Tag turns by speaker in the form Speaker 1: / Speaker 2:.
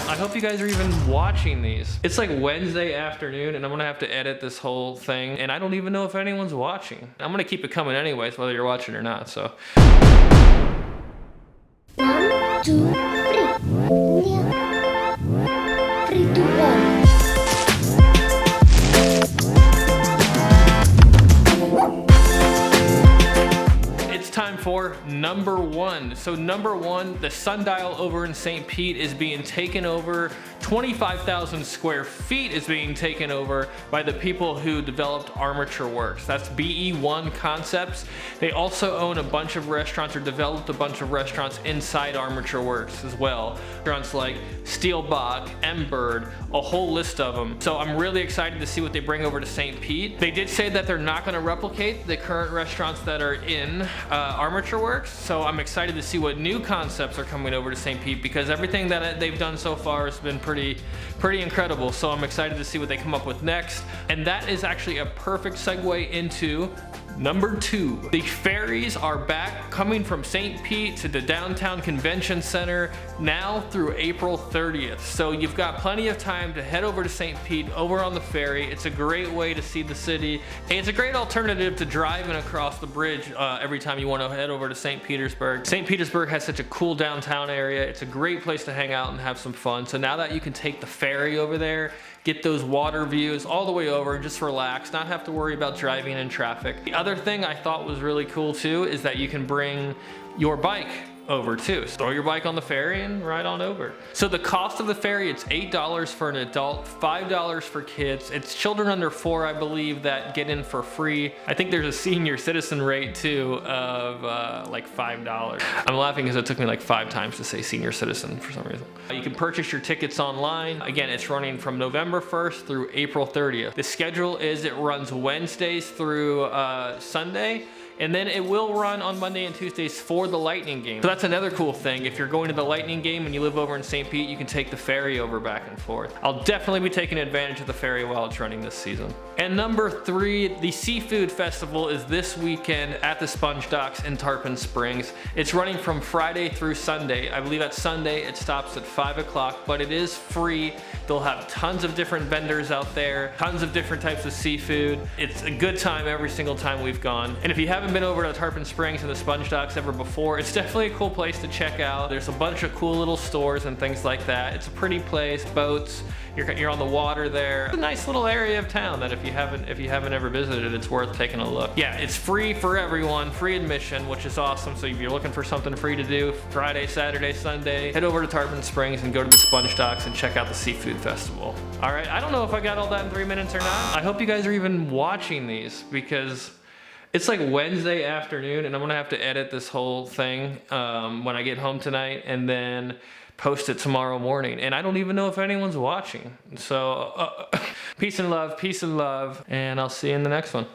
Speaker 1: I hope you guys are even watching these. It's like Wednesday afternoon and I'm gonna have to edit this whole thing and I don't even know if anyone's watching. I'm gonna keep it coming anyways, whether you're watching or not, so.
Speaker 2: 1, 2, 3, 2, 1.
Speaker 1: Time for number one. So number one, the Sundial over in St. Pete is being taken over. 25,000 square feet is being taken over by the people who developed Armature Works. That's BE1 Concepts. They also own a bunch of restaurants or developed a bunch of restaurants inside Armature Works as well. Restaurants like Steelbach, M-Bird, a whole list of them. So I'm really excited to see what they bring over to St. Pete. They did say that they're not going to replicate the current restaurants that are in Armature Works, so I'm excited to see what new concepts are coming over to St. Pete because everything that they've done so far has been pretty incredible. So I'm excited to see what they come up with next, and that is actually a perfect segue into number two. The ferries are back, coming from St. Pete to the downtown convention center now through April 30th. So you've got plenty of time to head over to St. Pete over on the ferry. It's a great way to see the city. It's a great alternative to driving across the bridge every time you want to head over to St. Petersburg. St. Petersburg has such a cool downtown area. It's a great place to hang out and have some fun. So now that you can take the ferry over there, get those water views all the way over and just relax, not have to worry about driving in traffic. The other thing I thought was really cool too is that you can bring your bike over too. So throw your bike on the ferry and ride on over. So the cost of the ferry, it's $8 for an adult, $5 for kids. It's children under 4, I believe, that get in for free. I think there's a senior citizen rate too of like $5. I'm laughing because it took me like 5 times to say senior citizen for some reason. You can purchase your tickets online. Again, it's running from November 1st through April 30th. The schedule is it runs Wednesdays through Sunday. And then it will run on Monday and Tuesdays for the Lightning game. So that's another cool thing. If you're going to the Lightning game and you live over in St. Pete, you can take the ferry over back and forth. I'll definitely be taking advantage of the ferry while it's running this season. And number 3, the Seafood Festival is this weekend at the Sponge Docks in Tarpon Springs. It's running from Friday through Sunday. I believe at Sunday it stops at 5 o'clock, but it is free. They'll have tons of different vendors out there, tons of different types of seafood. It's a good time every single time we've gone. And if you haven't been over to Tarpon Springs and the Sponge Docks ever before, it's definitely a cool place to check out. There's a bunch of cool little stores and things like that. It's a pretty place, boats, you're on the water there. It's a nice little area of town that if you haven't ever visited, it's worth taking a look. Yeah, it's free for everyone, free admission, which is awesome. So if you're looking for something free to do Friday, Saturday, Sunday, head over to Tarpon Springs and go to the Sponge Docks and check out the Seafood Festival. All right, I don't know if I got all that in 3 minutes or not. I hope you guys are even watching these because it's like Wednesday afternoon and I'm gonna have to edit this whole thing when I get home tonight and then post it tomorrow morning. And I don't even know if anyone's watching. So peace and love, and I'll see you in the next one.